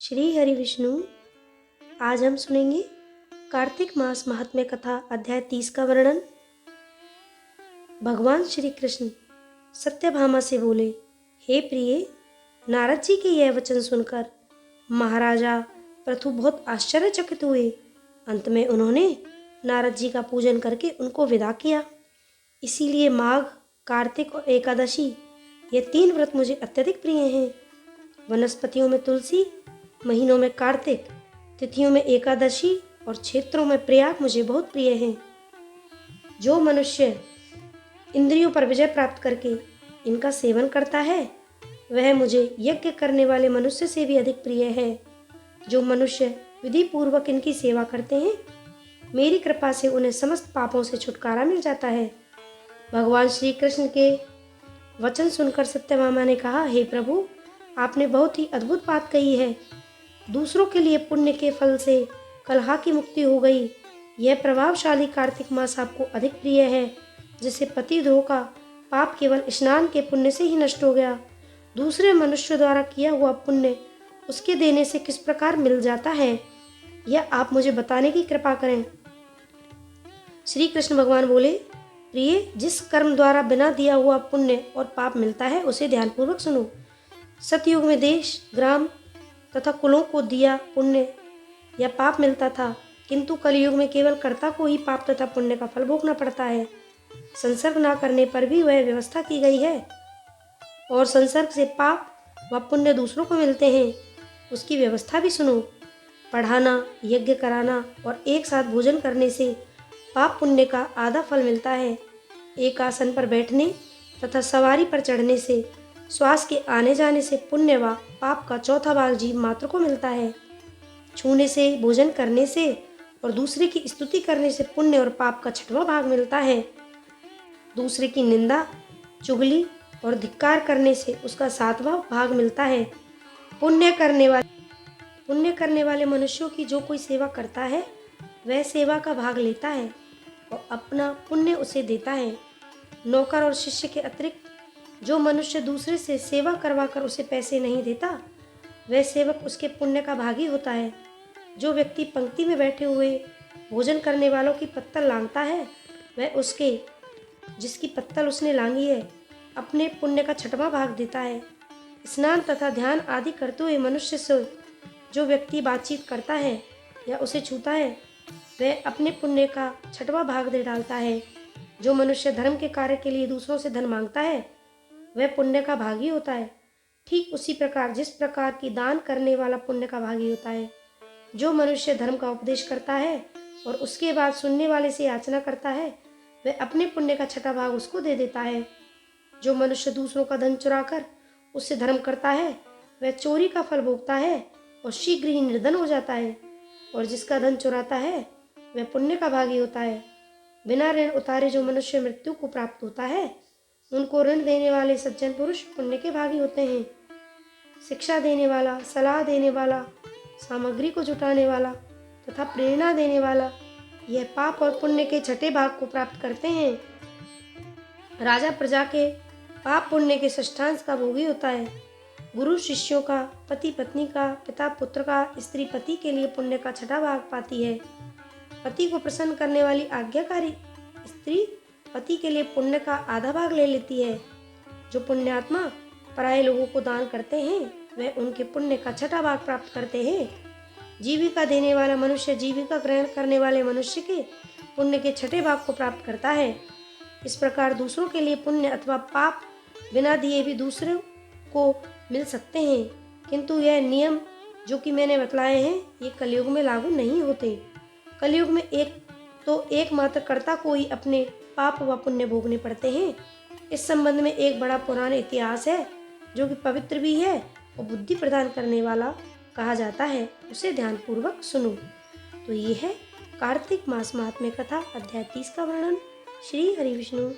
श्री हरि विष्णु। आज हम सुनेंगे कार्तिक मास महात्म्य कथा अध्याय 30 का वर्णन। भगवान श्री कृष्ण सत्यभामा से बोले, हे प्रिय, नारद जी के यह वचन सुनकर महाराजा पृथु बहुत आश्चर्यचकित हुए। अंत में उन्होंने नारद जी का पूजन करके उनको विदा किया। इसीलिए माघ, कार्तिक और एकादशी ये 3 व्रत मुझे अत्यधिक प्रिय हैं। वनस्पतियों में तुलसी, महीनों में कार्तिक, तिथियों में एकादशी और क्षेत्रों में प्रयाग मुझे बहुत प्रिय हैं। जो मनुष्य इंद्रियों पर विजय प्राप्त करके इनका सेवन करता है वह मुझे यज्ञ करने वाले मनुष्य से भी अधिक प्रिय है। जो मनुष्य विधि पूर्वक इनकी सेवा करते हैं, मेरी कृपा से उन्हें समस्त पापों से छुटकारा मिल जाता है। भगवान श्री कृष्ण के वचन सुनकर सत्यभामा ने कहा, हे प्रभु, आपने बहुत ही अद्भुत बात कही है। दूसरों के लिए पुण्य के फल से कलह की मुक्ति हो गई। यह प्रभावशाली कार्तिक मास आपको अधिक प्रिय है, जिसे पतिद्रोह का पाप केवल स्नान के पुण्य से ही नष्ट हो गया। दूसरे मनुष्य द्वारा किया हुआ पुण्य उसके देने से किस प्रकार मिल जाता है, यह आप मुझे बताने की कृपा करें। श्री कृष्ण भगवान बोले, प्रिय, जिस कर्म द्वारा बिना दिया हुआ पुण्य और पाप मिलता है उसे ध्यानपूर्वक सुनो। सतयुग में देश, ग्राम तथा कुलों को दिया पुण्य या पाप मिलता था, किंतु कलयुग में केवल कर्ता को ही पाप तथा पुण्य का फल भोगना पड़ता है। संसर्ग न करने पर भी वह व्यवस्था की गई है, और संसर्ग से पाप व पुण्य दूसरों को मिलते हैं, उसकी व्यवस्था भी सुनो। पढ़ाना, यज्ञ कराना और एक साथ भोजन करने से पाप पुण्य का आधा फल मिलता है। एक आसन पर बैठने तथा सवारी पर चढ़ने से, श्वास के आने जाने से पुण्य व पाप का चौथा भाग जीव मात्र को मिलता है। छूने से, भोजन करने से और दूसरे की स्तुति करने से पुण्य और पाप का 6वां भाग मिलता है। दूसरे की निंदा, चुगली और धिक्कार करने से उसका 7वां भाग मिलता है। पुण्य करने वाले मनुष्यों की जो कोई सेवा करता है वह सेवा का भाग लेता है और अपना पुण्य उसे देता है। नौकर और शिष्य के अतिरिक्त जो मनुष्य दूसरे से सेवा करवाकर उसे पैसे नहीं देता, वह सेवक उसके पुण्य का भागी होता है। जो व्यक्ति पंक्ति में बैठे हुए भोजन करने वालों की पत्तल लांघता है, वह उसके जिसकी पत्तल उसने लांघी है अपने पुण्य का 6वां भाग देता है। स्नान तथा ध्यान आदि करते हुए मनुष्य से जो व्यक्ति बातचीत करता है या उसे छूता है, वह अपने पुण्य का 6वां भाग दे डालता है। जो मनुष्य धर्म के कार्य के लिए दूसरों से धन मांगता है वह पुण्य का भागी होता है। ठीक उसी प्रकार जिस प्रकार की दान करने वाला पुण्य का भागी होता है। जो मनुष्य धर्म का उपदेश करता है और उसके बाद सुनने वाले से याचना करता है, वह अपने पुण्य का 6वां भाग उसको दे देता है। जो मनुष्य दूसरों का धन चुराकर उससे धर्म करता है, वह चोरी का फल भोगता है और शीघ्र ही निर्धन हो जाता है। और जिसका धन चुराता है वह पुण्य का भागी होता है। बिना ऋण उतारे जो मनुष्य मृत्यु को प्राप्त होता है, उनको ऋण देने वाले सज्जन पुरुष पुण्य के भागी होते हैं। शिक्षा देने वाला, सलाह देने वाला, सामग्री को जुटाने वाला तथा प्रेरणा देने वाला, यह पाप और पुण्य के 6ठे भाग को प्राप्त करते हैं। राजा प्रजा के पाप पुण्य के षष्ठांश का भोगी होता है। गुरु शिष्यों का, पति पत्नी का, पिता पुत्र का, स्त्री पति के लिए पुण्य का 6ठा भाग पाती है। पति को प्रसन्न करने वाली आज्ञाकारी स्त्री पति के लिए पुण्य का आधा भाग ले लेती है। जो पुण्यात्मा पराये लोगों को दान करते हैं वह उनके पुण्य का 6ठा भाग प्राप्त करते हैं। जीविका देने वाला मनुष्य जीविका ग्रहण करने वाले मनुष्य के पुण्य के 6ठे भाग को प्राप्त करता है। इस प्रकार दूसरों के लिए पुण्य अथवा पाप बिना दिए भी दूसरों को मिल सकते हैं, किंतु यह नियम जो कि मैंने बतलाए हैं ये कलयुग में लागू नहीं होते। कलयुग में एकमात्र कर्ता को ही अपने पाप व पुण्य भोगने पड़ते हैं। इस संबंध में एक बड़ा पुराना इतिहास है जो कि पवित्र भी है और बुद्धि प्रदान करने वाला कहा जाता है, उसे ध्यानपूर्वक सुनो। तो ये है कार्तिक मास महात्म्य कथा अध्याय 30 का वर्णन। श्री हरि विष्णु।